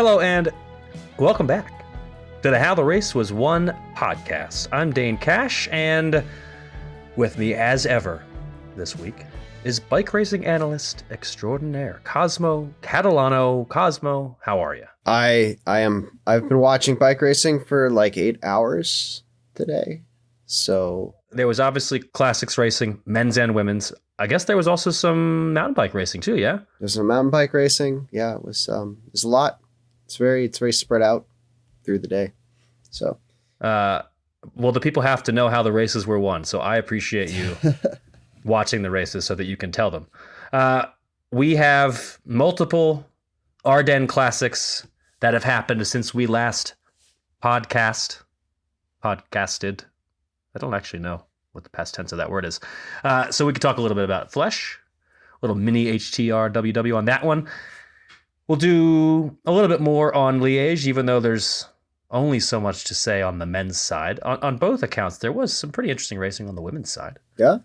Hello and welcome back to the How the Race Was Won podcast. I'm Dane Cash, and with me as ever this week is bike racing analyst extraordinaire Cosmo Catalano. Cosmo, how are you? I've been watching bike racing for like 8 hours today. So there was obviously classics racing, men's and women's. I guess there was also some mountain bike racing too, yeah? There's some mountain bike racing. Yeah, it was a lot. It's very spread out through the day. So well, the people have to know how the races were won, so I appreciate you watching the races so that you can tell them. We have multiple Ardennes classics that have happened since we last podcasted. I don't actually know what the past tense of that word is. So we could talk a little bit about Flèche, a little mini HTRWW on that one. We'll do a little bit more on Liège, even though there's only so much to say on the men's side. On both accounts, there was some pretty interesting racing on the women's side. Yeah.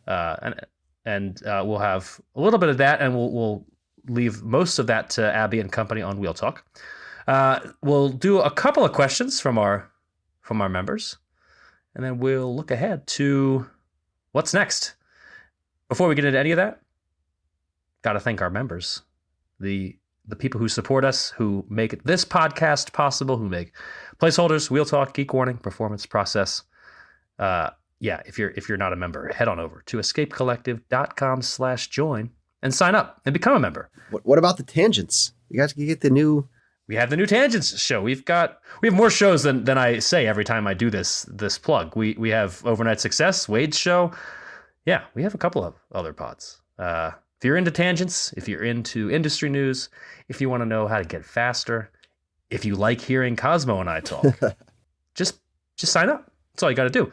And we'll have a little bit of that, and we'll leave most of that to Abby and company on Wheel Talk. We'll do a couple of questions from our members, and then we'll look ahead to what's next. Before we get into any of that, got to thank our members, the people who support us, who make this podcast possible, who make placeholders, Wheel Talk, Geek Warning, Performance Process. If you're not a member, head on over to escapecollective.com/join and sign up and become a member. What about the tangents? You guys can get the new. We have the new Tangents show. We have more shows than I say every time I do this plug. We have Overnight Success, Wade's show. Yeah, we have a couple of other pods. If you're into tangents, if you're into industry news, if you want to know how to get faster, if you like hearing Cosmo and I talk, just sign up. That's all you got to do.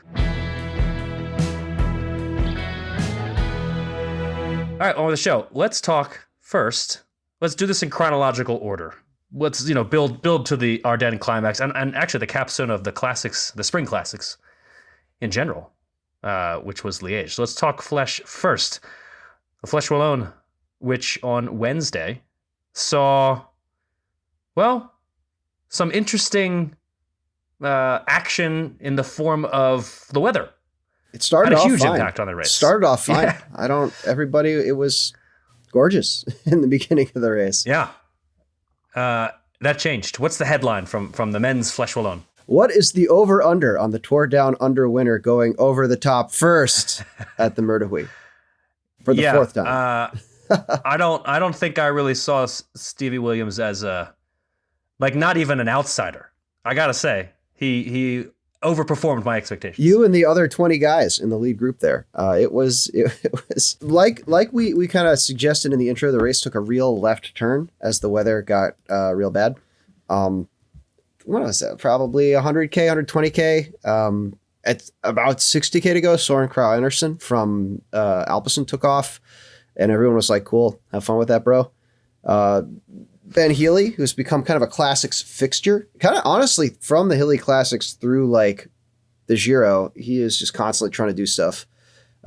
All right, on with the show. Let's talk first. Let's do this in chronological order. Let's build to the Ardennes climax and actually the capstone of the classics, the spring classics in general, which was Liège. So let's talk Flèche first. The Flèche Wallonne, which on Wednesday saw, some interesting action in the form of the weather. It started off fine. Had a huge impact on the race. Started off fine. Yeah. It was gorgeous in the beginning of the race. Yeah. That changed. What's the headline from the men's Flèche Wallonne? What is the over-under on the Tour Down Under winner going over the top first at the Murdehui for the fourth time? I don't think I really saw Stevie Williams as not even an outsider. I gotta say, he overperformed my expectations. You and the other 20 guys in the lead group there. It was like we kind of suggested in the intro. The race took a real left turn as the weather got real bad. What was that? Probably 100K, 120K. At about 60K to go, Soren Kragh Andersen from Alpecin took off, and everyone was like, "Cool, have fun with that, bro." Ben Healy, who's become kind of a classics fixture, kind of honestly from the Hilly Classics through like the Giro, he is just constantly trying to do stuff.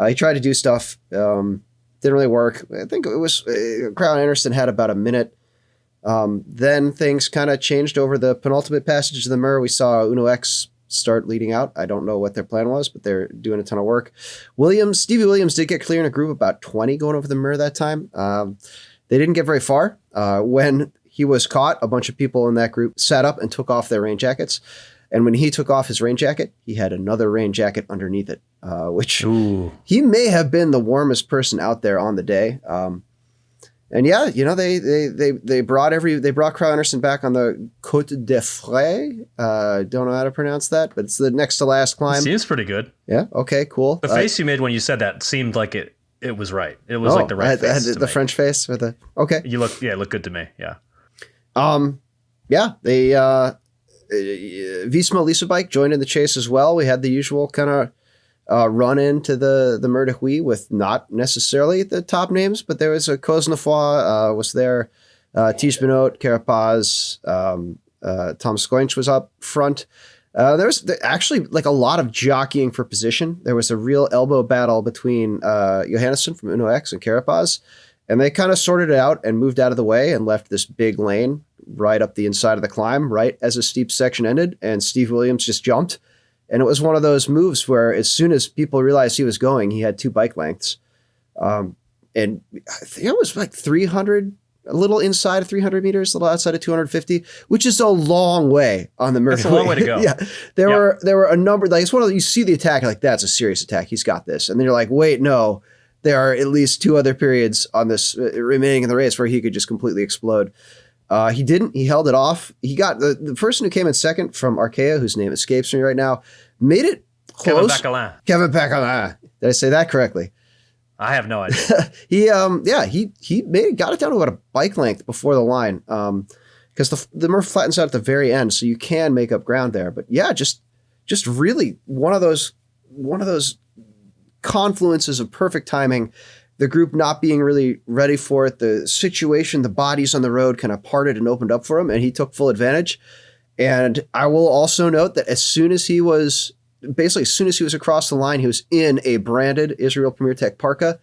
He tried to do stuff, didn't really work. I think it was Kragh Andersen had about a minute. Then things kind of changed over the penultimate passage of the Mur. We saw Uno X start leading out. I don't know what their plan was, but they're doing a ton of work. Stevie Williams did get clear in a group about 20 going over the Mur that time. They didn't get very far. When he was caught, a bunch of people in that group sat up and took off their rain jackets. And when he took off his rain jacket, he had another rain jacket underneath it, which he may have been the warmest person out there on the day. And yeah, they brought Kragh Andersen back on the Côte de Frais. Don't know how to pronounce that, but it's the next to last climb. Seems pretty good. Yeah. Okay. Cool. The face you made when you said that seemed like it was right. It was like the right face. I had the French face with the okay. It looked good to me. Yeah. They Visma Lisa Bike joined in the chase as well. We had the usual kind of run into the Murdehui with not necessarily the top names, but there was a Cosmo was there, Tige Benoit, Carapaz, Tom Skoinch was up front. There was actually like a lot of jockeying for position. There was a real elbow battle between Johannesson from Uno X and Carapaz, and they kind of sorted it out and moved out of the way and left this big lane right up the inside of the climb, right as a steep section ended, and Steve Williams just jumped. And it was one of those moves where as soon as people realized he was going, he had 2 bike lengths. And I think it was like 300, a little inside of 300 meters, a little outside of 250, which is a long way on the Murray. That's a long way to go. Yeah. There were a number, like it's one of the, you see the attack, like that's a serious attack. He's got this. And then you're like, wait, no, there are at least 2 other periods on this remaining in the race where he could just completely explode. He didn't. He held it off. He got the person who came in second from Arkea, whose name escapes me right now, made it close. Kevin Bacalin. Did I say that correctly? I have no idea. He got it down to about a bike length before the line, because the Murph flattens out at the very end, so you can make up ground there. But yeah, just really one of those confluences of perfect timing. The group not being really ready for it, the situation, the bodies on the road kind of parted and opened up for him, and he took full advantage. And I will also note that as soon as he was across the line, he was in a branded Israel Premier Tech parka.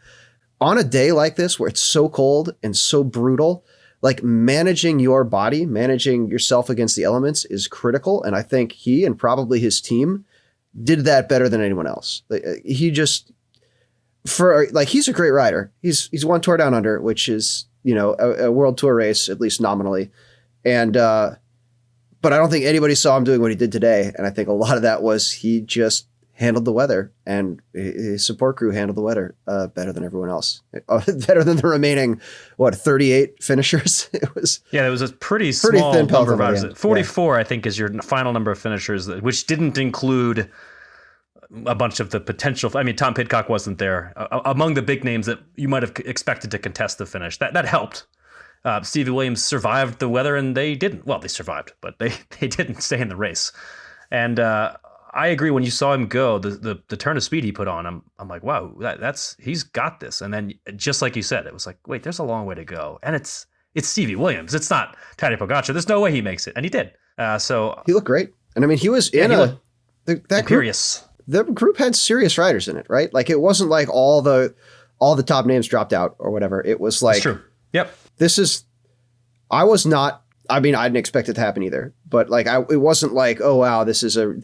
On a day like this, where it's so cold and so brutal, like managing your body, managing yourself against the elements is critical. And I think he and probably his team did that better than anyone else. He's a great rider. He's won Tour Down Under, which is, a world tour race, at least nominally. And, but I don't think anybody saw him doing what he did today. And I think a lot of that was he just handled the weather, and his support crew handled the weather better than everyone else. Better than the remaining, 38 finishers? It was a pretty small thin number of riders. 44, I think, is your final number of finishers, which didn't include a bunch of the potential. I mean, Tom Pidcock wasn't there. Among the big names that you might have expected to contest the finish. That helped. Stevie Williams survived the weather, and they didn't. Well, they survived, but they didn't stay in the race. And I agree. When you saw him go, the turn of speed he put on, I'm like, wow, he's got this. And then just like you said, it was like, wait, there's a long way to go, and it's Stevie Williams. It's not Tadej Pogacar. There's no way he makes it, and he did. So he looked great, and I mean, he was that imperious. Group, the group had serious riders in it, right? Like it wasn't like all the top names dropped out or whatever. It was like, that's true. Yep. I didn't expect it to happen either, but like it wasn't like, oh wow, this is a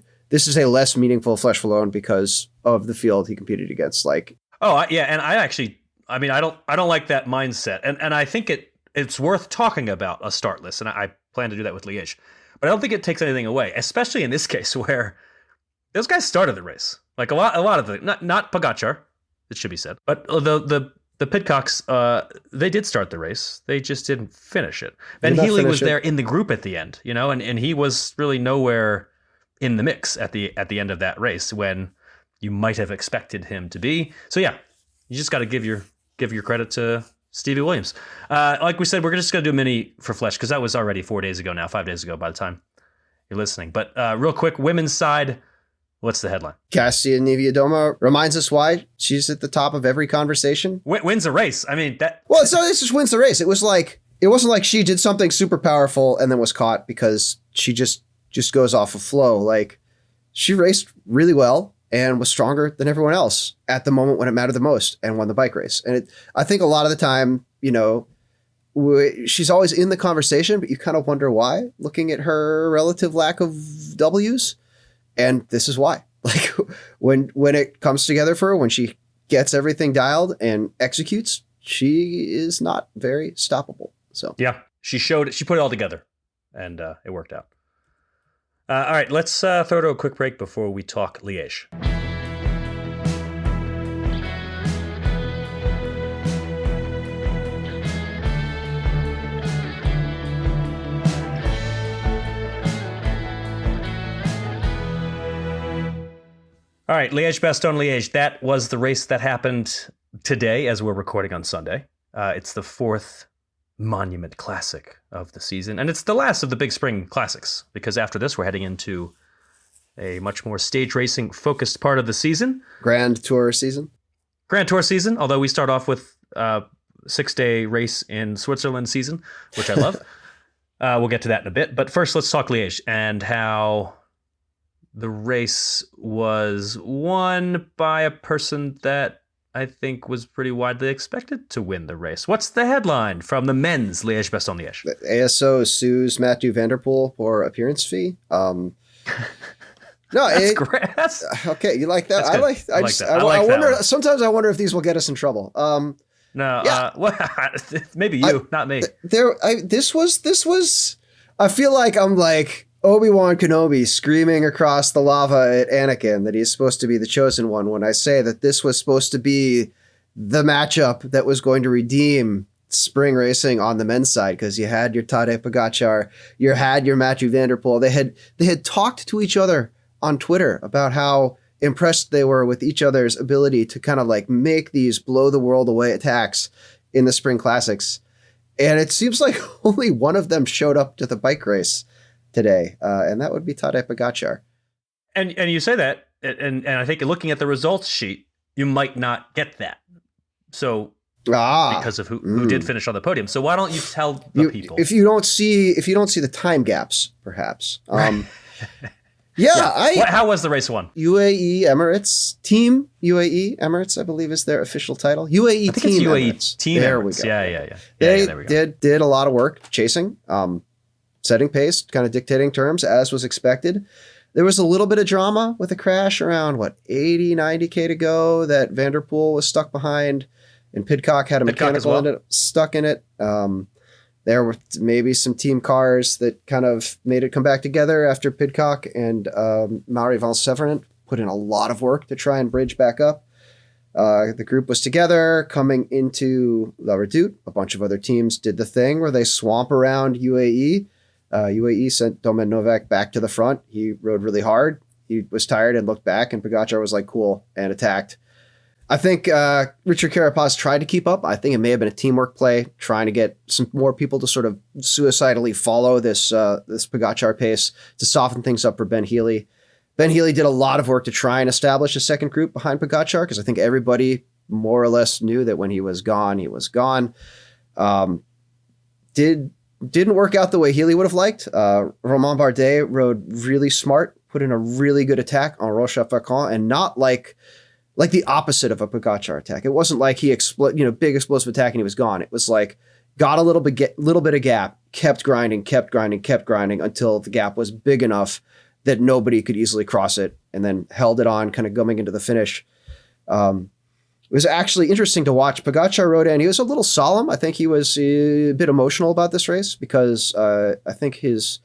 less meaningful Flèche Wallonne because of the field he competed against. Like, and I don't like that mindset, and I think it's worth talking about a start list, and I plan to do that with Liège, but I don't think it takes anything away, especially in this case where those guys started the race. Like a lot of the not Pogacar, it should be said, but the Pidcocks, they did start the race. They just didn't finish it. Ben Healy was there in the group at the end, and he was really nowhere in the mix at the end of that race when you might have expected him to be. So yeah, you just got to give your credit to Stevie Williams. Like we said, we're just going to do a mini for Flèche because that was already 5 days ago by the time you're listening. But real quick, women's side, what's the headline? Cassia Niewiadoma reminds us why she's at the top of every conversation. Wins a race. I mean, that. Well, so this just wins the race. It wasn't like she did something super powerful and then was caught because she just goes off of flow. Like she raced really well and was stronger than everyone else at the moment when it mattered the most and won the bike race. And I think a lot of the time, she's always in the conversation, but you kind of wonder why, looking at her relative lack of W's. And this is why. Like when it comes together for her, when she gets everything dialed and executes, she is not very stoppable. So yeah, she put it all together, and it worked out. All right, let's throw to a quick break before we talk Liège. All right, Liège-Bastogne-Liège. That was the race that happened today as we're recording on Sunday. It's the 4th monument classic of the season, and it's the last of the big spring classics because after this we're heading into a much more stage racing focused part of the season. Grand Tour season, although we start off with 6-day race in Switzerland season, which I love. We'll get to that in a bit, but first let's talk Liège and how the race was won by a person that I think was pretty widely expected to win the race. What's the headline from the men's Liège-Bastogne-Liège? ASO sues Mathieu van der Poel for appearance fee. No, That's great. Okay. You like that? I like that. I wonder. one. Sometimes I wonder if these will get us in trouble. No, yeah. Maybe you, not me. This was. I feel like I'm like Obi-Wan Kenobi screaming across the lava at Anakin that he's supposed to be the chosen one when I say that this was supposed to be the matchup that was going to redeem spring racing on the men's side, because you had your Tadej Pogačar, you had your Mathieu van der Poel. They had talked to each other on Twitter about how impressed they were with each other's ability to kind of like make these blow the world away attacks in the spring classics. And it seems like only one of them showed up to the bike race today, and that would be Tadej Pogačar. And you say that, and I think looking at the results sheet, you might not get that. So because of who did finish on the podium. So why don't you tell the people if you don't see the time gaps, perhaps. How was the race won? UAE Emirates Team UAE Emirates, I believe, is their official title. UAE Team Emirates. Team there Emirates. We go. Yeah. There we go. Did a lot of work chasing, setting pace, kind of dictating terms, as was expected. There was a little bit of drama with a crash around 80, 90K to go that Van der Poel was stuck behind, and Pidcock had a mechanical ended up stuck in it. There were maybe some team cars that kind of made it come back together after Pidcock and Mauri van Severen put in a lot of work to try and bridge back up. The group was together coming into La Redoute. A bunch of other teams did the thing where they swamp around UAE. UAE sent Domen Novak back to the front. He rode really hard. He was tired and looked back, and Pogačar was like, cool, and attacked. I think Richard Carapaz tried to keep up. I think it may have been a teamwork play, trying to get some more people to sort of suicidally follow this Pogačar pace to soften things up for Ben Healy. Ben Healy did a lot of work to try and establish a second group behind Pogačar, because I think everybody more or less knew that when he was gone, he was gone. Didn't work out the way Healy would have liked. Romain Bardet rode really smart, put in a really good attack on Roche-à-Faucon, and not like the opposite of a Pogačar attack. It wasn't like he big explosive attack and he was gone. It was like got a little bit of gap, kept grinding until the gap was big enough that nobody could easily cross it, and then held it on, kind of going into the finish. It was actually interesting to watch. Pogačar rode in. He was a little solemn. I think he was a bit emotional about this race because I think his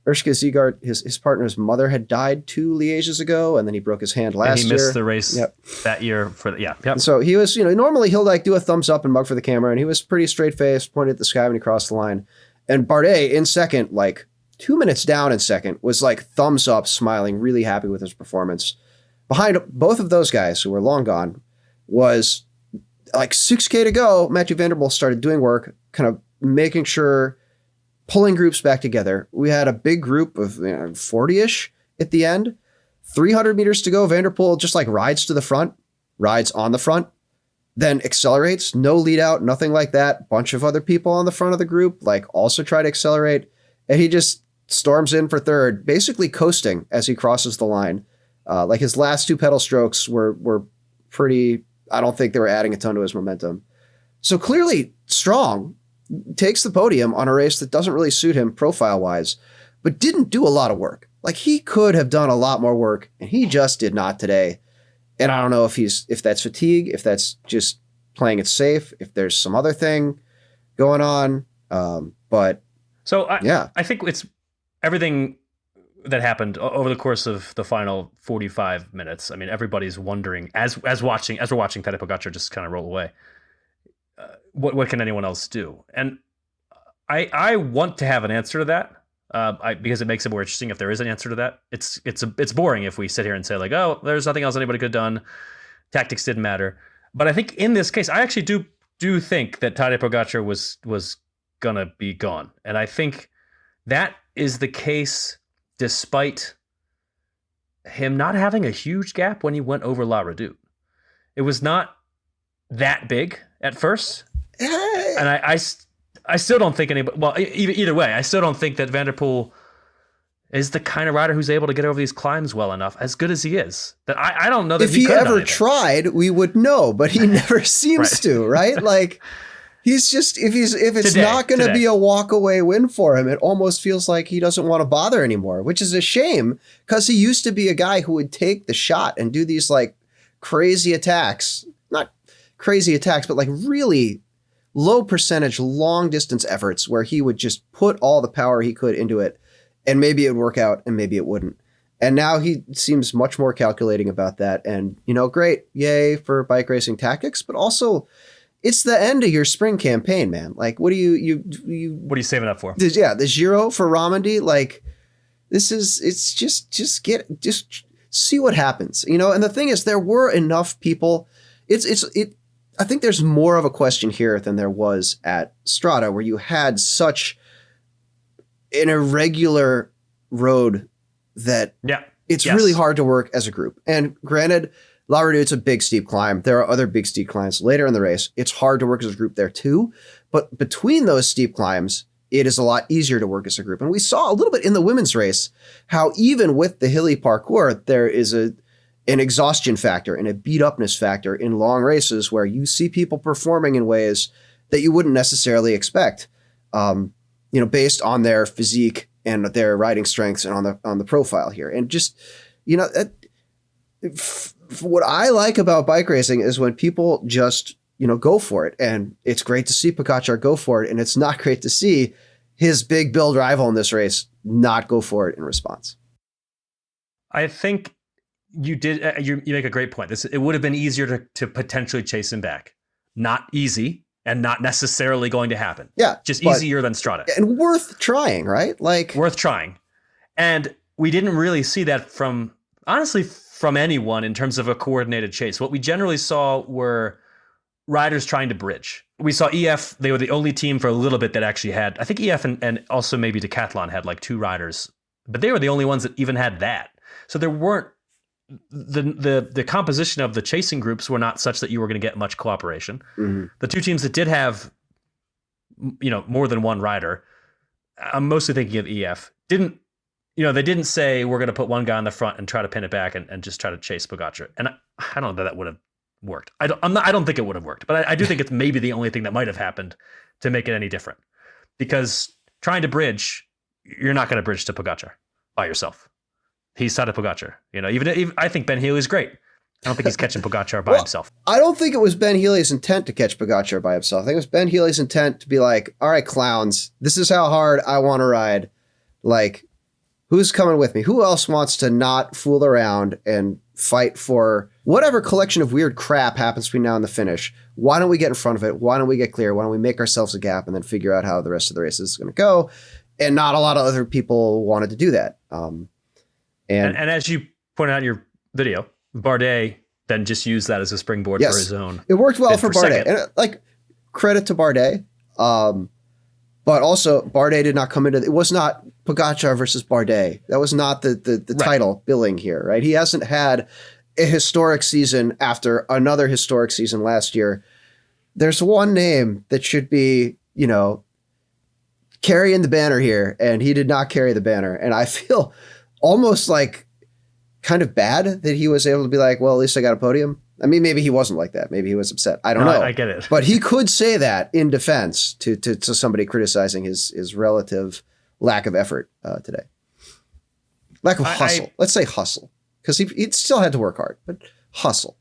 Urška Ziegart, his partner's mother, had died 2 Lièges ago, and then he broke his hand last year. He missed the race that year Yep. So he was, normally he'll like do a thumbs up and mug for the camera, and he was pretty straight faced, pointed at the sky when he crossed the line. And Bardet in second, like 2 minutes down in second, was like thumbs up, smiling, really happy with his performance. Behind both of those guys who were long gone was like 6K to go. Mathieu van der Poel started doing work, kind of making sure, pulling groups back together. We had a big group of 40-ish at the end. 300 meters to go. Van der Poel just like rides to the front, rides on the front, then accelerates. No lead out, nothing like that. Bunch of other people on the front of the group like also try to accelerate. And he just storms in for third, basically coasting as he crosses the line. Like his last 2 pedal strokes were pretty, I don't think they were adding a ton to his momentum. So clearly strong, takes the podium on a race that doesn't really suit him profile-wise, but didn't do a lot of work. Like he could have done a lot more work, and he just did not today. And I don't know if that's fatigue, if that's just playing it safe, if there's some other thing going on. But so I think it's everything that happened over the course of the final 45 minutes. I mean, everybody's wondering as we're watching Tadej Pogačar just kind of roll away. What can anyone else do? And I want to have an answer to that because it makes it more interesting if there is an answer to that. It's boring if we sit here and say like, oh, there's nothing else anybody could have done. Tactics didn't matter. But I think in this case, I actually do think that Tadej Pogačar was gonna be gone, and I think that is the case despite him not having a huge gap when he went over La Redoute. It was not that big at first. And I still don't think anybody, well, either way, I still don't think that Van der Poel is the kind of rider who's able to get over these climbs well enough, as good as he is. That I don't know that if he could have done ever anything. tried, we would know, but he never seems to, right? Like he's just, if it's not going to be a walk away win for him, it almost feels like he doesn't want to bother anymore, which is a shame because he used to be a guy who would take the shot and do these like crazy attacks, not crazy attacks, but like really low percentage, long distance efforts where he would just put all the power he could into it. And maybe it would work out and maybe it wouldn't. And now he seems much more calculating about that. And, great. Yay for bike racing tactics, but also it's the end of your spring campaign, man. Like, what are you saving up for? The Giro for Ramondi. Like it's just see what happens, And the thing is, there were enough people. I think there's more of a question here than there was at Strada, where you had such an irregular road that it's really hard to work as a group. And granted, La Redoute's a big steep climb. There are other big steep climbs later in the race. It's hard to work as a group there too. But between those steep climbs, it is a lot easier to work as a group. And we saw a little bit in the women's race how even with the hilly parkour, there is an exhaustion factor and a beat upness factor in long races where you see people performing in ways that you wouldn't necessarily expect. Based on their physique and their riding strengths and on the profile here. And just, what I like about bike racing is when people just, go for it. And it's great to see Pogačar go for it. And it's not great to see his big build rival in this race not go for it in response. I think you did. You make a great point. It would have been easier to potentially chase him back. Not easy. And not necessarily going to happen. Yeah. Just easier than Strada. And worth trying, right? Like worth trying. And we didn't really see that from anyone in terms of a coordinated chase. What we generally saw were riders trying to bridge. We saw EF, they were the only team for a little bit that actually had, I think EF and also maybe Decathlon had like 2 riders, but they were the only ones that even had that. So there weren't, the composition of the chasing groups were not such that you were going to get much cooperation. Mm-hmm. The 2 teams that did have, more than one rider, I'm mostly thinking of EF, they didn't say we're going to put one guy on the front and try to pin it back and just try to chase Pogačar. And I don't know that would have worked. I don't think it would have worked, but I do think it's maybe the only thing that might have happened to make it any different, because trying to bridge, you're not going to bridge to Pogačar by yourself. He's Tadej Pogačar. Even I think Ben Healy's great. I don't think he's catching Pogačar by himself. I don't think it was Ben Healy's intent to catch Pogačar by himself. I think it was Ben Healy's intent to be like, all right, clowns, this is how hard I want to ride. Like, who's coming with me? Who else wants to not fool around and fight for whatever collection of weird crap happens between now and the finish? Why don't we get in front of it? Why don't we get clear? Why don't we make ourselves a gap and then figure out how the rest of the race is going to go? And not a lot of other people wanted to do that. And as you pointed out in your video, Bardet then just used that as a springboard for his own. It worked well for Bardet. And credit to Bardet. But also Bardet did not come into it. Was not Pogačar versus Bardet. That was not the title billing here, right? He hasn't had a historic season after another historic season last year. There's one name that should be, carrying the banner here, and he did not carry the banner. And I feel almost like kind of bad that he was able to be like, well, at least I got a podium. I mean, maybe he wasn't like that. Maybe he was upset. I don't know. I get it. But he could say that in defense to somebody criticizing his relative lack of effort today. Lack of hustle. Let's say hustle. Because he still had to work hard, but hustle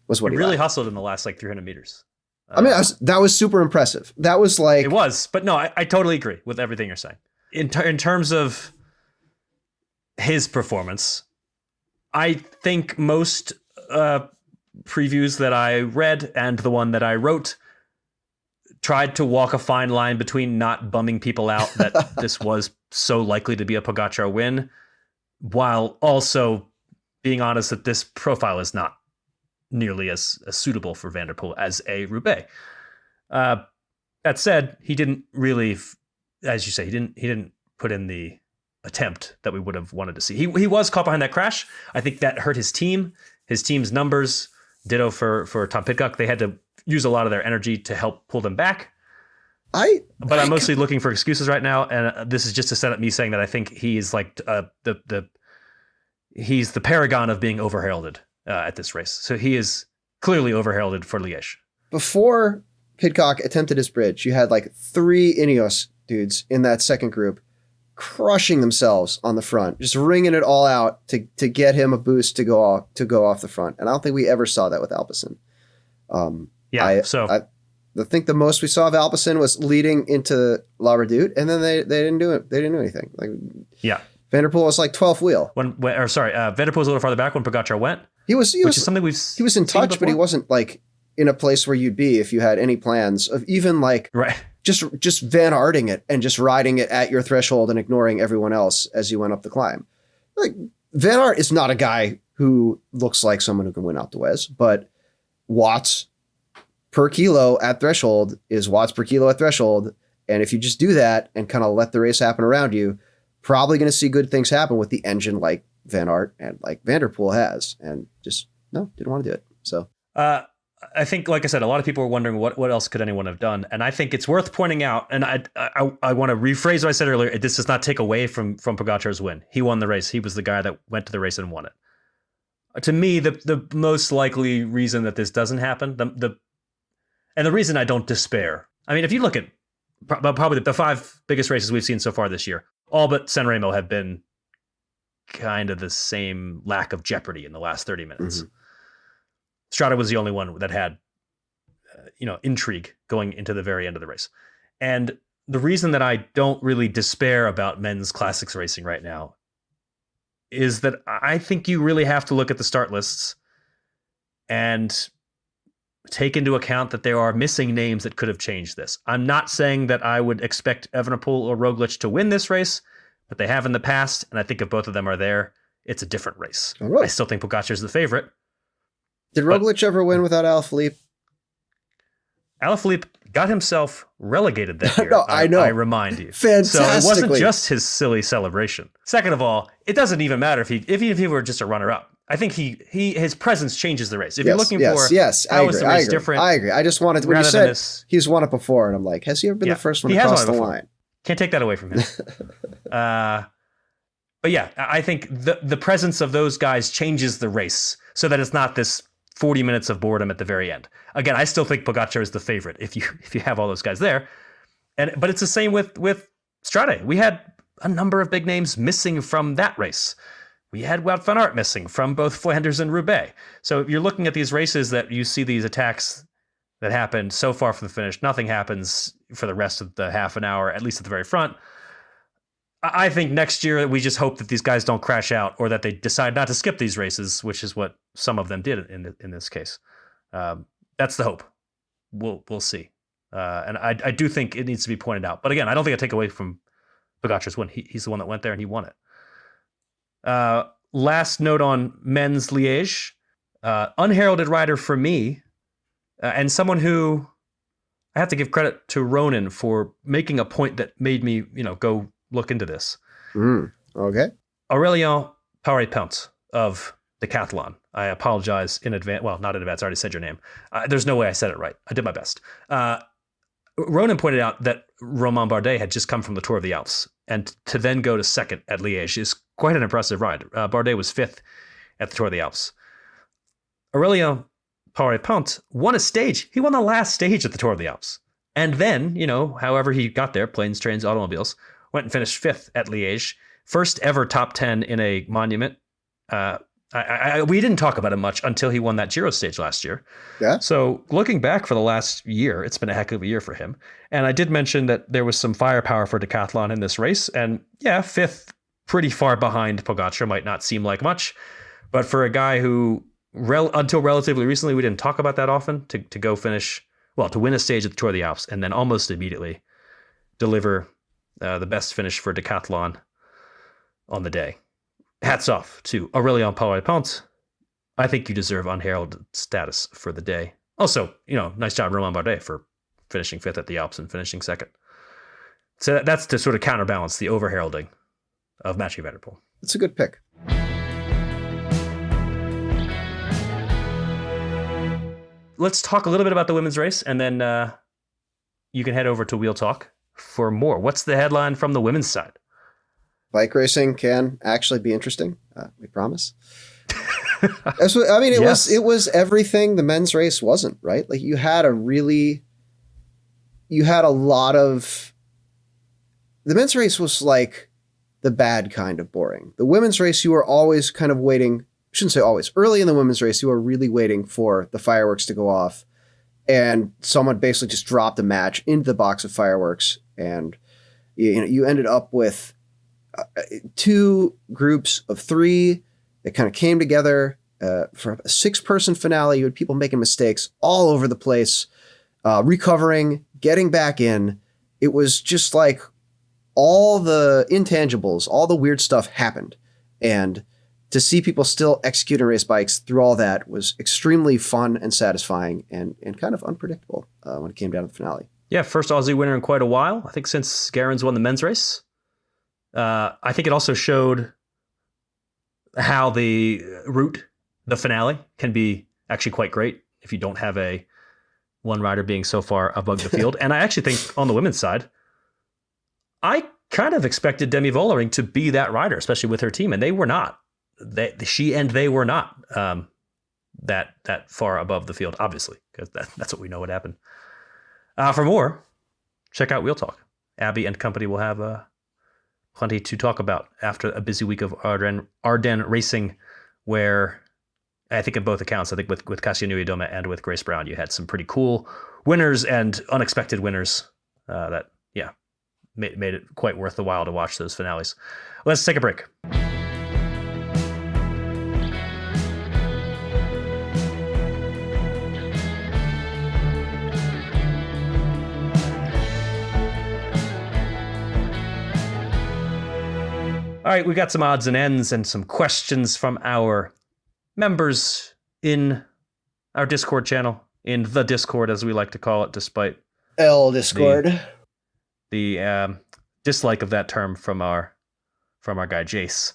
was what he really lacked. Hustled in the last 300 meters. I mean, that was super impressive. That was like... It was, but no, I totally agree with everything you're saying. In terms of his performance, I think most previews that I read and the one that I wrote tried to walk a fine line between not bumming people out that this was so likely to be a Pogačar win, while also being honest that this profile is not nearly as suitable for Van der Poel as a Roubaix. That said, he didn't really, as you say, he didn't put in the attempt that we would have wanted to see. He was caught behind that crash. I think that hurt his team's numbers. Ditto for Tom Pidcock. They had to use a lot of their energy to help pull them back. But I'm mostly looking for excuses right now, and this is just to set up me saying that I think he's like he's the paragon of being overheralded at this race. So he is clearly overheralded for Liège. Before Pidcock attempted his bridge, you had like 3 Ineos dudes in that second group crushing themselves on the front, just wringing it all out to get him a boost to go off the front. And I don't think we ever saw that with Alpecin. I think the most we saw of Alpecin was leading into La Redoute, and then they didn't do it. They didn't do anything. Like, yeah, Van der Poel was like 12th wheel. Van der Poel was a little farther back when Pogacar went. He was which is something he was in touch, but he wasn't like in a place where you'd be if you had any plans of even like just Van Aerting it and just riding it at your threshold and ignoring everyone else as you went up the climb. Like, Van Aert is not a guy who looks like someone who can win Alpe d'Huez, but watts per kilo at threshold is watts per kilo at threshold. And if you just do that and kind of let the race happen around you, probably going to see good things happen with the engine like Van Aert and like Van der Poel has, and just didn't want to do it. So I think, like I said, a lot of people were wondering what else could anyone have done. And I think it's worth pointing out, and I want to rephrase what I said earlier. This does not take away from Pogacar's win. He won the race. He was the guy that went to the race and won it. To me, the most likely reason that this doesn't happen, and the reason I don't despair. I mean, if you look at probably the 5 biggest races we've seen so far this year, all but Sanremo have been kind of the same lack of jeopardy in the last 30 minutes. Mm-hmm. Strade was the only one that had, intrigue going into the very end of the race. And the reason that I don't really despair about men's classics racing right now is that I think you really have to look at the start lists and take into account that there are missing names that could have changed this. I'm not saying that I would expect Evenepoel or Roglic to win this race, but they have in the past, and I think if both of them are there, it's a different race. Oh, really? I still think Pogacar's the favorite. Did Roglic ever win without Alaphilippe? Alaphilippe got himself relegated that year. No, I know. I remind you. Fantastically. So it wasn't just his silly celebration. Second of all, it doesn't even matter if he were just a runner-up. I think his presence changes the race. If you're looking for how is the race different. I agree. I just wanted, when you said he's won it before, and I'm like, has he ever been the first one to cross the line? Can't take that away from him. But yeah, I think the presence of those guys changes the race so that it's not this 40 minutes of boredom at the very end. Again, I still think Pogacar is the favorite if you have all those guys there. But it's the same with Strade. We had a number of big names missing from that race. We had Wout van Aert missing from both Flanders and Roubaix. So if you're looking at these races that you see these attacks that happened so far from the finish, nothing happens for the rest of the half an hour, at least at the very front. I think next year we just hope that these guys don't crash out or that they decide not to skip these races, which is what some of them did in this case. That's the hope. We'll see. And I do think it needs to be pointed out. But again, I don't think I take away from Pogacar's win. He's the one that went there and he won it. Last note on men's Liège, unheralded rider for me, and someone who I have to give credit to Ronan for making a point that made me, go look into this. Okay. Aurélien Paré-Pont of Decathlon. I apologize in advance. Well, not in advance. I already said your name. There's no way I said it right. I did my best. Ronan pointed out that Romain Bardet had just come from the Tour of the Alps, and to then go to second at Liège is quite an impressive ride. Bardet was 5th at the Tour of the Alps. Aurélien Paré-Pont won a stage. He won the last stage at the Tour of the Alps. And then, however he got there, planes, trains, automobiles, went and finished 5th at Liège. First ever top 10 in a monument. We didn't talk about it much until he won that Giro stage last year. Yeah. So looking back for the last year, it's been a heck of a year for him. And I did mention that there was some firepower for Decathlon in this race. And yeah, 5th, pretty far behind Pogacar, might not seem like much. But for a guy who, until relatively recently, we didn't talk about that often, to go finish, to win a stage at the Tour of the Alps and then almost immediately deliver the best finish for Decathlon on the day. Hats off to Aurélien Paré-Pont. I think you deserve unheralded status for the day. Also, nice job, Romain Bardet, for finishing 5th at the Alps and finishing 2nd. So that's to sort of counterbalance the overheralding of Mathieu van der Poel. It's a good pick. Let's talk a little bit about the women's race, and then you can head over to Wheel Talk for more. What's the headline from the women's side? Bike racing can actually be interesting. We promise. It was everything the men's race wasn't, right? Like you had a lot of, the men's race was like the bad kind of boring. The women's race, you were always kind of waiting. I shouldn't say always. Early in the women's race, you were really waiting for the fireworks to go off, and someone basically just dropped a match into the box of fireworks, and you ended up with two groups of three that kind of came together for a 6-person finale. You had people making mistakes all over the place, recovering, getting back in. It was just like all the intangibles, all the weird stuff happened. And to see people still execute and race bikes through all that was extremely fun and satisfying and kind of unpredictable when it came down to the finale. Yeah, first Aussie winner in quite a while. I think since Garen's won the men's race. I think it also showed how the route, the finale, can be actually quite great if you don't have one rider being so far above the field. And I actually think on the women's side, I kind of expected Demi Vollering to be that rider, especially with her team, and they were not. They were not that far above the field, obviously, because that's what we know would happen. For more, check out Wheel Talk. Abby and company will have plenty to talk about after a busy week of Ardennes racing, where I think in both accounts, I think with Kasia Nui-Doma and with Grace Brown, you had some pretty cool winners and unexpected winners that made it quite worth the while to watch those finales. Let's take a break. All right, we got some odds and ends and some questions from our members in our Discord channel, in the Discord, as we like to call it, despite Discord. The dislike of that term from our guy Jace.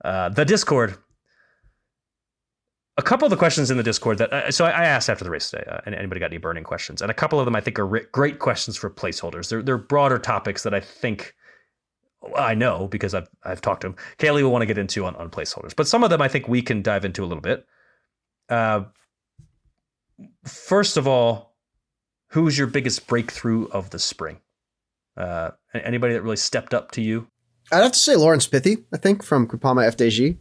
The Discord. A couple of the questions in the Discord that I asked after the race today, and anybody got any burning questions? And a couple of them I think are great questions for placeholders. They're broader topics that I think. I know because I've talked to him. Kaylee will want to get into on placeholders, but some of them I think we can dive into a little bit. First of all, who's your biggest breakthrough of the spring? Anybody that really stepped up to you? I'd have to say Lawrence Pithy, I think, from Groupama FDG.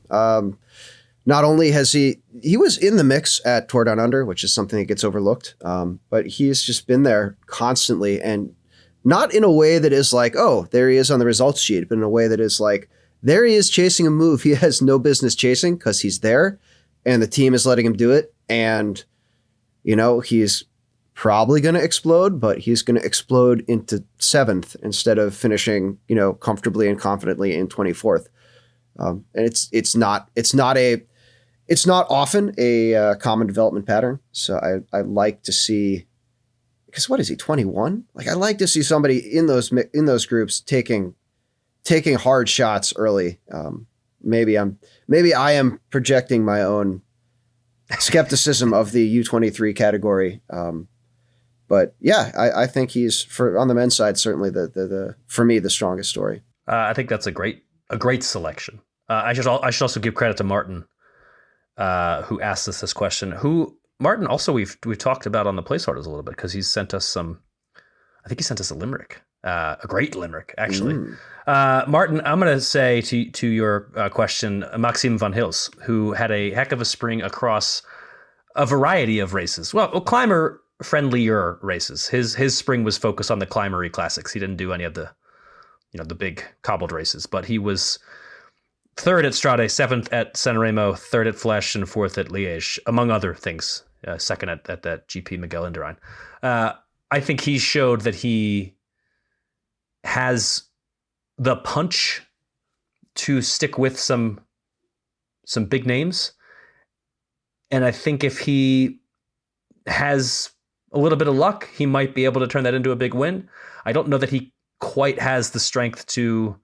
Not only has he was in the mix at Tour Down Under, which is something that gets overlooked, but he's just been there constantly, and not in a way that is like, oh, there he is on the results sheet, but in a way that is like, there he is chasing a move he has no business chasing because he's there and the team is letting him do it. And, he's probably going to explode, but he's going to explode into 7th instead of finishing, comfortably and confidently in 24th. And it's not often a common development pattern. So I like to see, because what is he, 21? Like, I like to see somebody in those groups taking hard shots early. Maybe I am projecting my own skepticism of the U23 category. But yeah, I think he's on the men's side certainly the for me the strongest story. I think that's a great selection. I should also give credit to Martin, who asked us this question. Martin, also we've talked about on the placeholders a little bit because he sent us I think he sent us a limerick, a great limerick, actually. Martin, I'm going to say to your question, Maxime Van Hils, who had a heck of a spring across a variety of races. Well, climber-friendlier races. His spring was focused on the climbery classics. He didn't do any of the big cobbled races, but he was 3rd at Strade, 7th at Sanremo, 3rd at Flèche, and 4th at Liège, among other things. 2nd at that GP Miguel Indurain. I think he showed that he has the punch to stick with some big names. And I think if he has a little bit of luck, he might be able to turn that into a big win. I don't know that he quite has the strength to,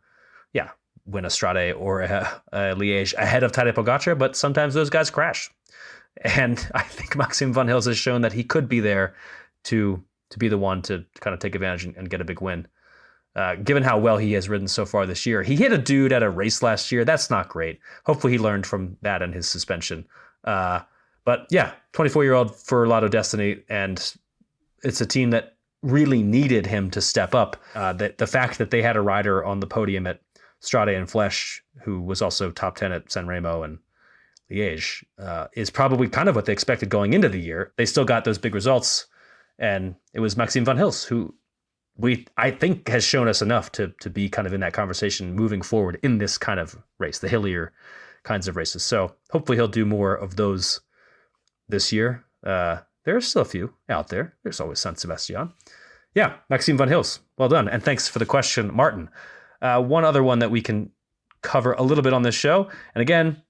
win a Strade or a Liège ahead of Tadej Pogacar, but sometimes those guys crash. And I think Maxime Van Hils has shown that he could be there to to be the one to kind of take advantage and get a big win. Given how well he has ridden so far this year, he hit a dude at a race last year. That's not great. Hopefully he learned from that and his suspension. But yeah, 24-year-old for Lotto Destiny, and it's a team that really needed him to step up. The fact that they had a rider on the podium at Strade and Flèche, who was also top 10 at San Remo and Liège, is probably kind of what they expected going into the year. They still got those big results, and it was Maxime Van Hils, who I think has shown us enough to be kind of in that conversation moving forward in this kind of race, the hillier kinds of races. So hopefully he'll do more of those this year. There's still a few out there. There's always San Sebastian. Yeah, Maxime Van Hils. Well done. And thanks for the question, Martin. One other one that we can cover a little bit on this show. And again,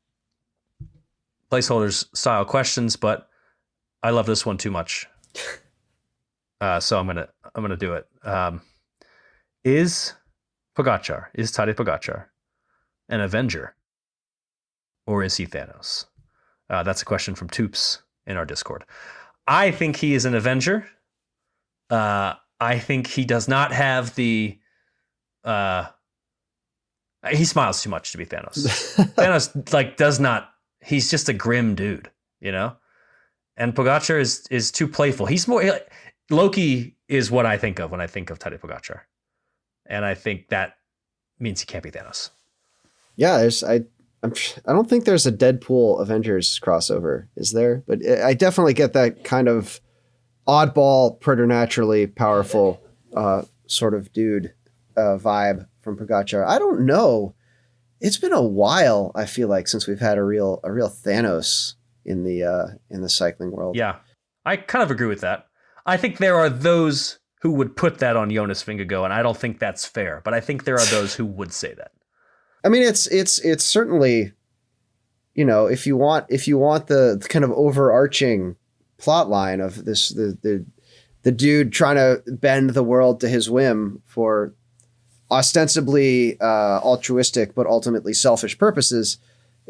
placeholders style questions, but I love this one too much. So I'm gonna do it. Is Tadej Pogačar an Avenger, or is he Thanos? That's a question from Toops in our Discord. I think he is an Avenger. I think he does not have the. He smiles too much to be Thanos. Thanos does not. He's just a grim dude, you know. And Pogačar is too playful. He's more. Loki is what I think of when I think of Tadej Pogačar, and I think that means he can't be Thanos. Yeah, I don't think there's a Deadpool Avengers crossover, is there? But I definitely get that kind of oddball, preternaturally powerful sort of dude vibe from Pogačar. I don't know. It's been a while, I feel like, since we've had a real Thanos in the cycling world. Yeah, I kind of agree with that. I think there are those who would put that on Jonas Vingegaard, and I don't think that's fair. But I think there are those who would say that. I mean, it's certainly, you know, if you want the kind of overarching plot line of this, the dude trying to bend the world to his whim for ostensibly altruistic but ultimately selfish purposes,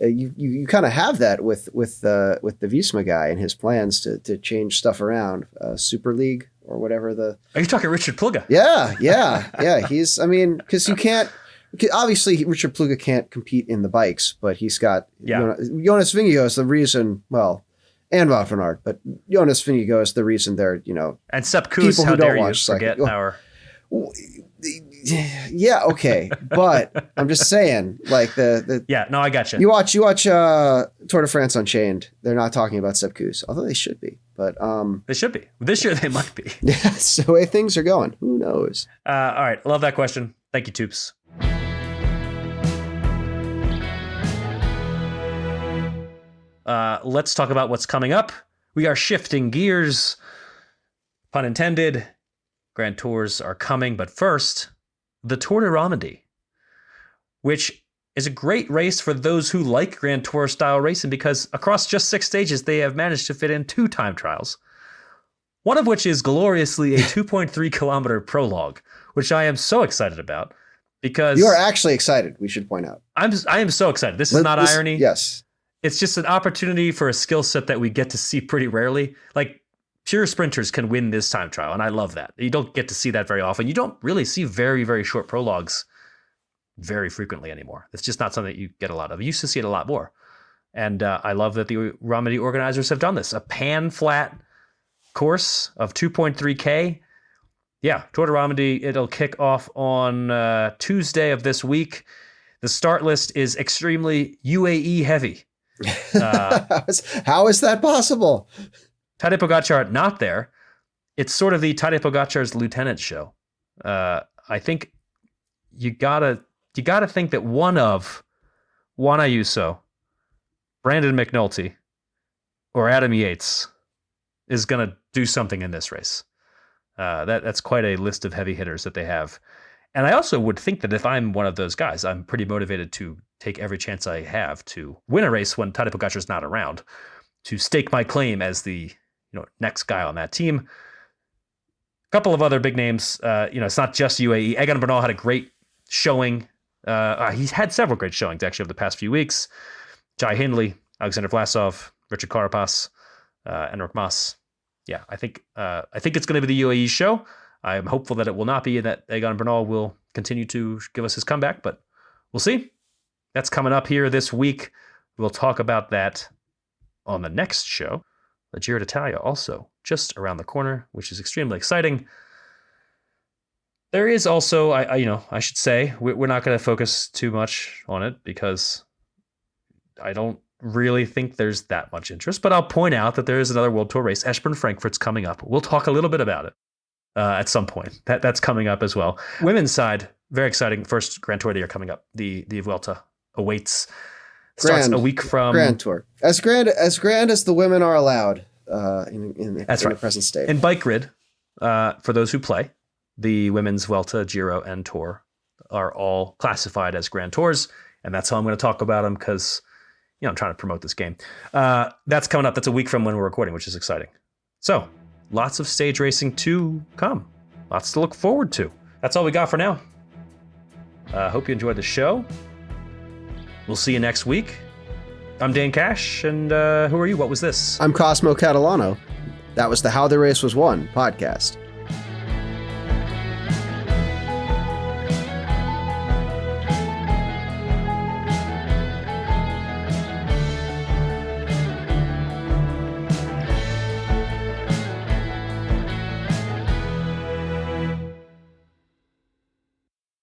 you kind of have that with the Visma guy and his plans to change stuff around, Super League or whatever the. Are you talking Richard Pluga? Yeah. He's, I mean, because you can't. Obviously, Richard Pluga can't compete in the bikes, but he's got Jonas Vingegaard is the reason. Well, and Wout van Aert, but Jonas Vingegaard is the reason they're and Sepp Kuss. How dare you forget our? Yeah, okay, but I'm just saying, like the no, I got you. You watch Tour de France Unchained. They're not talking about Sepp Kuss, although they should be. But they should be this year. They might be. Yeah, that's the way things are going. Who knows? All right, love that question. Thank you, Toops. Let's talk about what's coming up. We are shifting gears, pun intended. Grand Tours are coming, but first, the Tour de Romandie, which is a great race for those who like Grand Tour style racing because across just 6 stages, they have managed to fit in 2 time trials. One of which is gloriously a 2.3 kilometer prologue, which I am so excited about because you are actually excited. We should point out. I am so excited. This is not irony. Yes. It's just an opportunity for a skill set that we get to see pretty rarely. Like pure sprinters can win this time trial, and I love that. You don't get to see that very often. You don't really see very, very short prologues very frequently anymore. It's just not something that you get a lot of. You used to see it a lot more. And I love that the Romandie organizers have done this. A pan-flat course of 2.3K. Yeah, Tour de Romandie, it'll kick off on Tuesday of this week. The start list is extremely UAE heavy. How is that possible? Tadej Pogačar not there. It's sort of the Tadej Pogačar's lieutenant show. I think you gotta think that one of Juan Ayuso, Brandon McNulty, or Adam Yates is gonna do something in this race. That's quite a list of heavy hitters that they have. And I also would think that if I'm one of those guys, I'm pretty motivated to take every chance I have to win a race when Tadej Pogačar is not around, to stake my claim as the next guy on that team. A couple of other big names. It's not just UAE. Egan Bernal had a great showing. He's had several great showings actually over the past few weeks. Jai Hindley, Alexander Vlasov, Richard Carapaz, Enric Mas. yeah, I think it's going to be the UAE show. I'm hopeful that it will not be, and that Egan Bernal will continue to give us his comeback, but we'll see. That's coming up here this week. We'll talk about that on the next show. The Giro d'Italia also just around the corner, which is extremely exciting. There is also, I should say, we're not going to focus too much on it because I don't really think there's that much interest, but I'll point out that there is another World Tour race. Eschborn Frankfurt's coming up. We'll talk a little bit about it at some point. That's coming up as well. Women's side, very exciting. First Grand Tour of the year coming up. The Vuelta awaits. Starts a week from Grand Tour. As grand as the women are allowed in the present state. In Bike Grid, for those who play, the women's Vuelta, Giro, and Tour are all classified as Grand Tours, and that's how I'm going to talk about them because I'm trying to promote this game. That's coming up. That's a week from when we're recording, which is exciting. So, lots of stage racing to come. Lots to look forward to. That's all we got for now. Hope you enjoyed the show. We'll see you next week. I'm Dane Cash, and who are you? What was this? I'm Cosmo Catalano. That was the How the Race Was Won podcast.